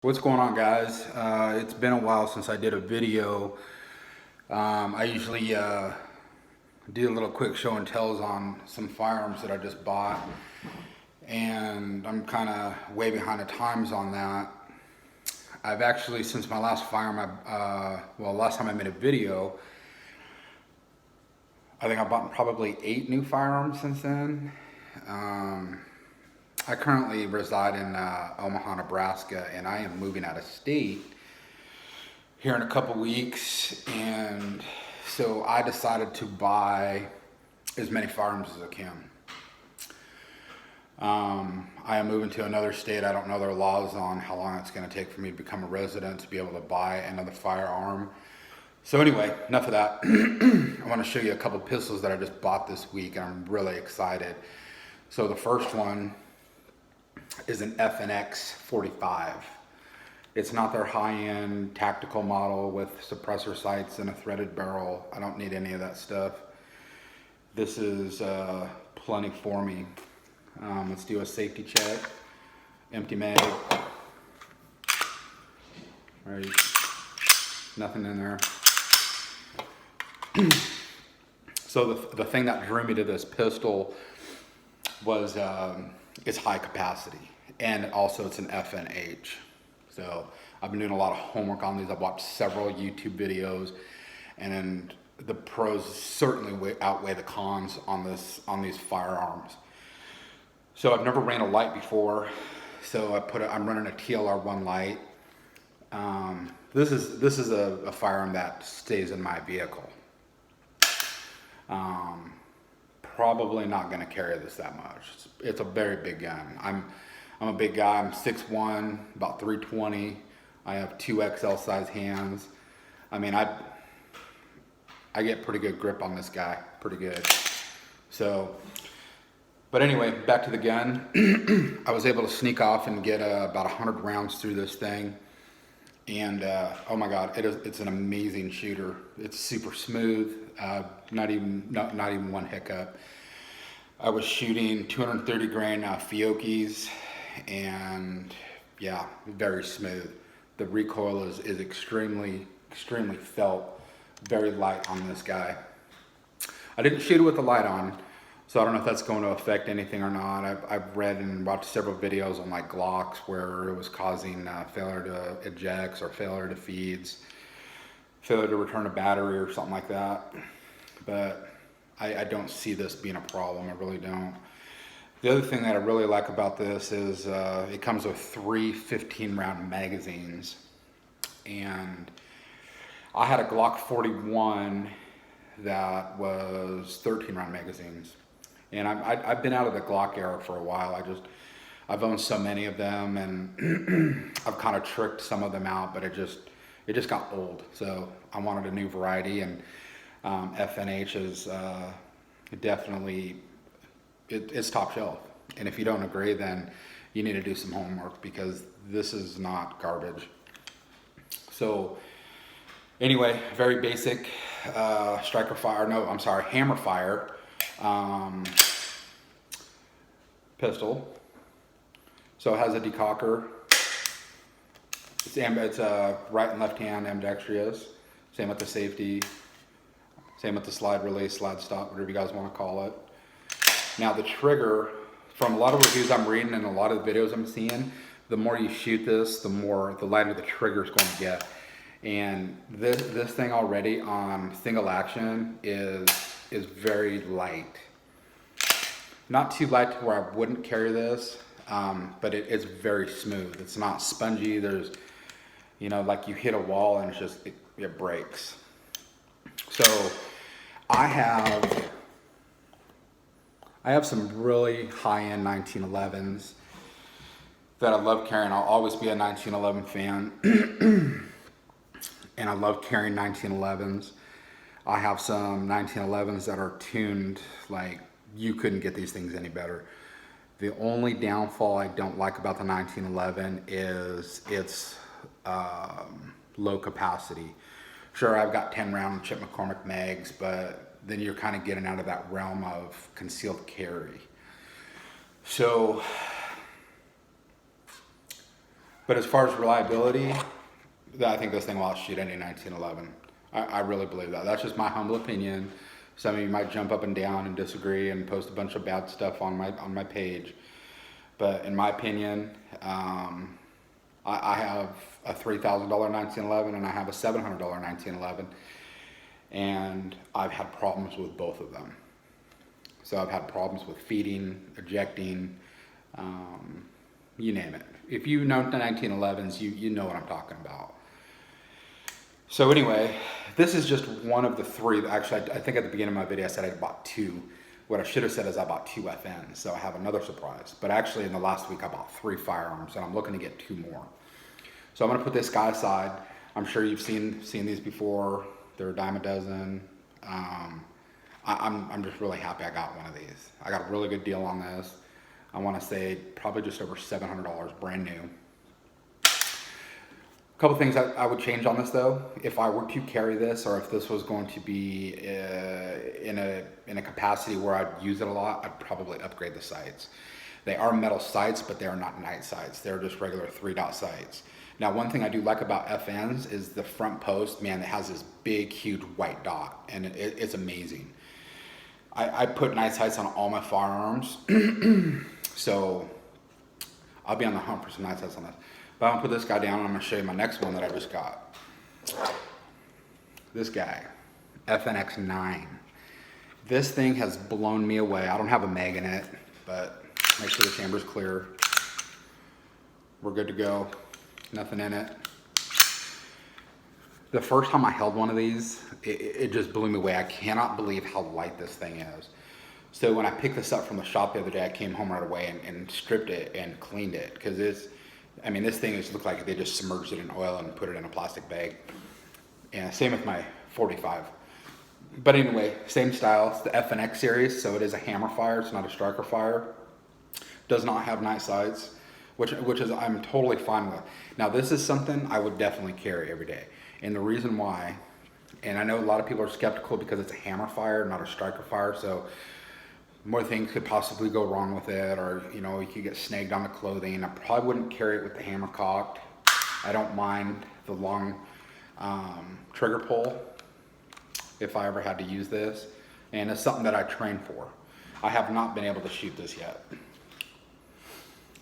What's going on, guys? It's been a while since I did a video. I usually do a little quick show and tells on some firearms that I just bought, and I'm kind of way behind the times on that. I've actually, since my last firearm, last time I made a video, I think I bought probably 8 new firearms since then. I currently reside in Omaha, Nebraska, and I am moving out of state here in a couple weeks, and so I decided to buy as many firearms as I can. I am moving to another state. I don't know their laws on how long it's going to take for me to become a resident to be able to buy another firearm. So anyway, enough of that. I want to show you a couple pistols that I just bought this week, and I'm really excited. So the first one is an FNX45. It's not their high-end tactical model with suppressor sights and a threaded barrel. I don't need any of that stuff. This is plenty for me. Let's do a safety check. Empty mag. Right. Nothing in there. So the thing that drew me to this pistol was it's high capacity, and also it's an FNH. So I've been doing a lot of homework on these. I've watched several YouTube videos, and the pros certainly outweigh the cons on these firearms. So I've never ran a light before, so I'm running a TLR1 light. This is a firearm that stays in my vehicle. Probably not going to carry this that much. It's a very big gun. I'm a big guy. I'm 6'1", about 320. I have 2 XL size hands. I mean, I get pretty good grip on this guy, pretty good. So, but anyway, back to the gun. I was able to sneak off and get about 100 rounds through this thing. And oh my God, it's an amazing shooter. It's super smooth, not even one hiccup. I was shooting 230 grain Fiocchis, and yeah, very smooth. The recoil is extremely felt, very light on this guy. I didn't shoot it with the light on, so I don't know if that's going to affect anything or not. I've read and watched several videos on like Glocks where it was causing failure to ejects or failure to feeds, failure to return a battery or something like that. But I don't see this being a problem. I really don't. The other thing that I really like about this is it comes with 3 15-round magazines. And I had a Glock 41 that was 13-round magazines. And I've been out of the Glock era for a while. I've owned so many of them, and I've kind of tricked some of them out, but it just got old. So I wanted a new variety, and FNH is definitely, it's top shelf. And if you don't agree, then you need to do some homework, because this is not garbage. So anyway, very basic hammer fire pistol. So it has a decocker. It's right and left hand ambidextrous. Same with the safety. Same with the slide release, slide stop, whatever you guys want to call it. Now the trigger, from a lot of reviews I'm reading and a lot of the videos I'm seeing, the more you shoot this, the lighter the trigger is going to get. And this thing already on single action is very light. Not too light to where I wouldn't carry this, but it's very smooth. It's not spongy. There's, like you hit a wall and it breaks. So I have some really high-end 1911s that I love carrying. I'll always be a 1911 fan. And I love carrying 1911s. I have some 1911s that are tuned like you couldn't get these things any better. The only downfall I don't like about the 1911 is its low capacity. Sure, I've got 10-round Chip McCormick mags, but then you're kind of getting out of that realm of concealed carry. So But as far as reliability, I think this thing will outshoot any 1911. I really believe that. That's just my humble opinion. Some of you might jump up and down and disagree and post a bunch of bad stuff on my page. But in my opinion, I have a $3,000 1911 and I have a $700 1911. And I've had problems with both of them. So I've had problems with feeding, ejecting, you name it. If you know the 1911s, you know what I'm talking about. So anyway, this is just one of the three. Actually, I think at the beginning of my video I said I bought two. What I should have said is I bought two FNs, so I have another surprise. But actually in the last week I bought 3 firearms and I'm looking to get 2 more. So I'm gonna put this guy aside. I'm sure you've seen these before. They're a dime a dozen. I'm just really happy I got one of these. I got a really good deal on this. I wanna say probably just over $700 brand new. A couple things I would change on this though. If I were to carry this, or if this was going to be in a capacity where I'd use it a lot, I'd probably upgrade the sights. They are metal sights, but they are not night sights. They're just regular 3-dot sights. Now, one thing I do like about FNs is the front post, man, it has this big, huge white dot, and it's amazing. I put night sights on all my firearms, so I'll be on the hunt for some night sights on this. But I'm gonna put this guy down and I'm gonna show you my next one that I just got. This guy, FNX9. This thing has blown me away. I don't have a mag in it, but make sure the chamber's clear. We're good to go. Nothing in it. The first time I held one of these, it just blew me away. I cannot believe how light this thing is. So when I picked this up from the shop the other day, I came home right away and stripped it and cleaned it, because this thing just looked like they just submerged it in oil and put it in a plastic bag. And same with my 45. But anyway, same style. It's the FNX series, so it is a hammer fire. It's not a striker fire. Does not have night sights, which is I'm totally fine with. Now this is something I would definitely carry every day. And the reason why, and I know a lot of people are skeptical because it's a hammer fire, not a striker fire, so more things could possibly go wrong with it, or you could get snagged on the clothing. I probably wouldn't carry it with the hammer cocked. I don't mind the long trigger pull if I ever had to use this, and it's something that I train for. I have not been able to shoot this yet.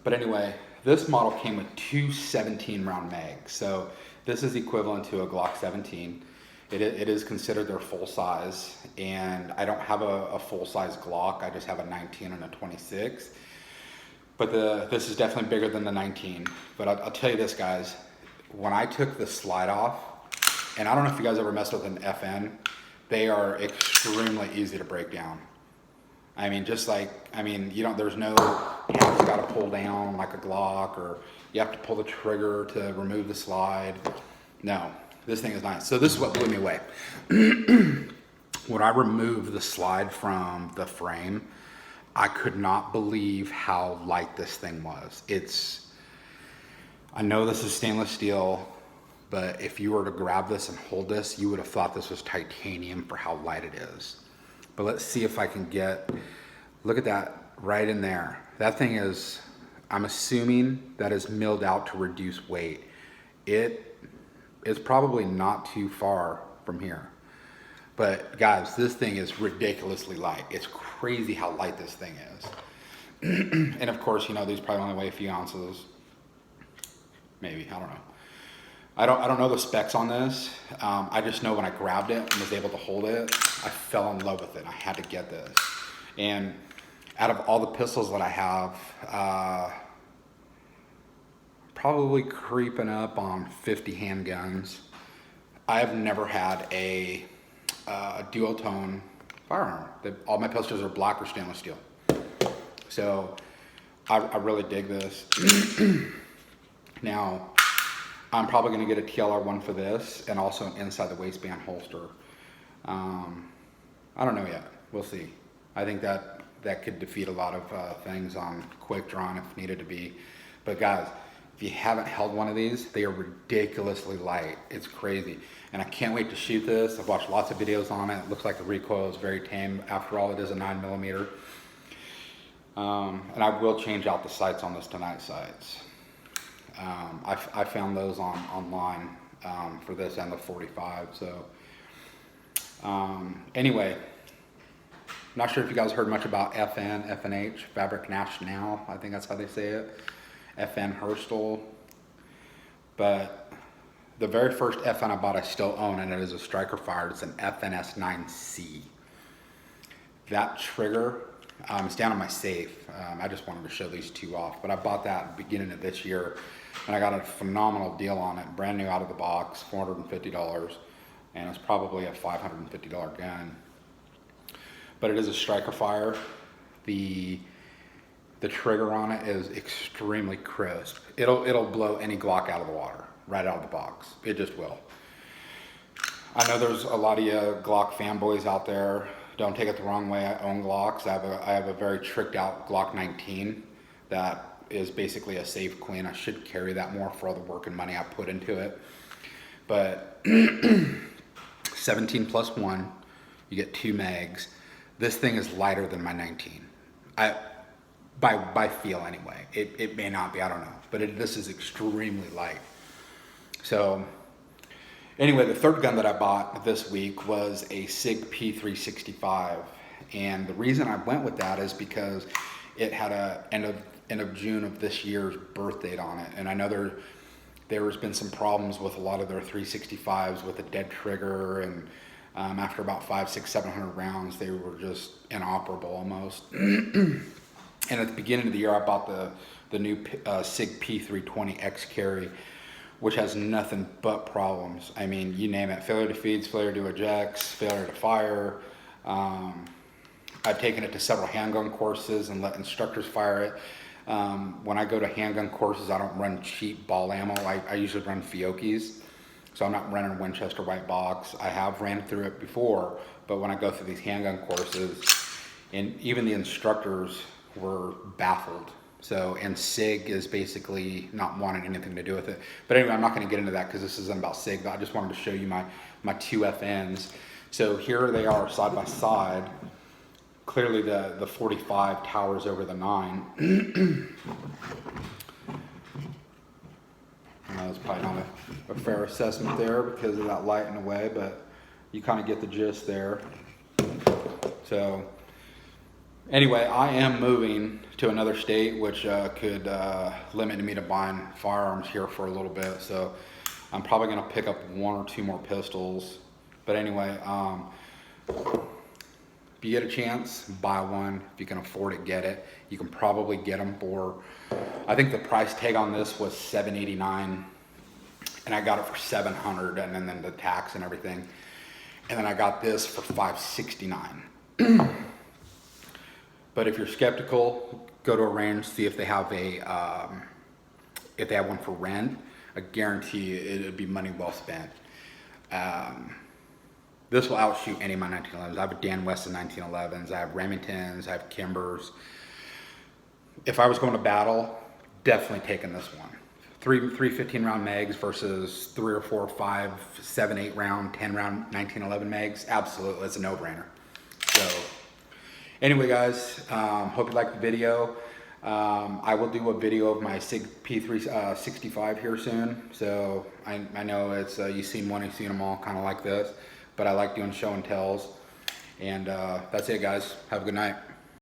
But anyway, this model came with 2 17-round mags, so this is equivalent to a Glock 17. It is considered their full size, and I don't have a full size Glock. I just have a 19 and a 26. But this is definitely bigger than the 19. But I'll tell you this, guys, when I took the slide off, and I don't know if you guys ever messed with an FN, they are extremely easy to break down. There's no handle's got to pull down like a Glock, or you have to pull the trigger to remove the slide. No. This thing is nice. So this is what blew me away. When I removed the slide from the frame, I could not believe how light this thing was. I know this is stainless steel, but if you were to grab this and hold this, you would have thought this was titanium for how light it is. But let's see if I can look at that right in there. That thing is, I'm assuming that is milled out to reduce weight. It's probably not too far from here. But guys, this thing is ridiculously light. It's crazy how light this thing is. And of course, these probably only weigh a few ounces. Maybe, I don't know. I don't know the specs on this. I just know when I grabbed it and was able to hold it, I fell in love with it. I had to get this. And out of all the pistols that I have, probably creeping up on 50 handguns, I have never had a dual tone firearm. All my pistols are black or stainless steel. So I really dig this. Now, I'm probably going to get a TLR one for this, and also an inside the waistband holster. I don't know yet. We'll see. I think that could defeat a lot of things on quick drawn if needed to be. But guys, if you haven't held one of these, they are ridiculously light. It's crazy. And I can't wait to shoot this. I've watched lots of videos on it. It looks like the recoil is very tame. After all, it is a 9mm. And I will change out the sights on this to night sights. I found those online for this and the 45. So anyway, not sure if you guys heard much about FNH Fabric National. I think that's how they say it. FN Herstal. But the very first FN I bought I still own, and it is a striker fire. It's an FNS9C. That trigger, it's down in my safe. I just wanted to show these two off, but I bought that at the beginning of this year, and I got a phenomenal deal on it, brand new out of the box, $450, and it's probably a $550 gun. But it is a striker fire. The trigger on it is extremely crisp. It'll blow any Glock out of the water, right out of the box. It just will. I know there's a lot of you Glock fanboys out there. Don't take it the wrong way. I own Glocks. I have a very tricked out Glock 19 that is basically a safe clean. I should carry that more for all the work and money I put into it. But 17+1, you get 2 mags. This thing is lighter than my 19. By feel anyway. It may not be, I don't know. But this is extremely light. So anyway, the third gun that I bought this week was a SIG P365, and the reason I went with that is because it had a end of June of this year's birth date on it, and I know there's been some problems with a lot of their 365s with a dead trigger, and after about 500, 600, 700 rounds, they were just inoperable almost. And at the beginning of the year, I bought the new SIG P320 X carry, which has nothing but problems. I mean, you name it: failure to feeds, failure to ejects, failure to fire. I've taken it to several handgun courses and let instructors fire it. When I go to handgun courses, I don't run cheap ball ammo. I usually run Fiocchis, so I'm not running Winchester white box. I have ran through it before, but when I go through these handgun courses, and even the instructors were baffled. So, and SIG is basically not wanting anything to do with it. But anyway, I'm not going to get into that because this isn't about SIG, but I just wanted to show you my 2 FNs. So here they are side by side. Clearly the 45 towers over the 9. That's probably not a fair assessment there because of that light in the way, but you kind of get the gist there. So anyway, I am moving to another state, which could limit me to buying firearms here for a little bit. So I'm probably going to pick up 1 or 2 more pistols. But anyway, if you get a chance, buy one. If you can afford it, get it. You can probably get them for, I think the price tag on this was $789, and I got it for $700, and then the tax and everything. And then I got this for $569. But if you're skeptical, go to a range, see if they have if they have one for rent. I guarantee it'd be money well spent. This will outshoot any of my 1911s. I have a Dan Weston 1911s. I have Remingtons. I have Kimbers. If I was going to battle, definitely taking this one. Three 15-round mags versus 3 or 4 or 5, 7, 8 round, 10 round 1911 mags. Absolutely, it's a no-brainer. So anyway, guys, hope you liked the video. I will do a video of my SIG P365 here soon. So I know it's you've seen one, you've seen them all, kind of like this. But I like doing show and tells. And that's it, guys. Have a good night.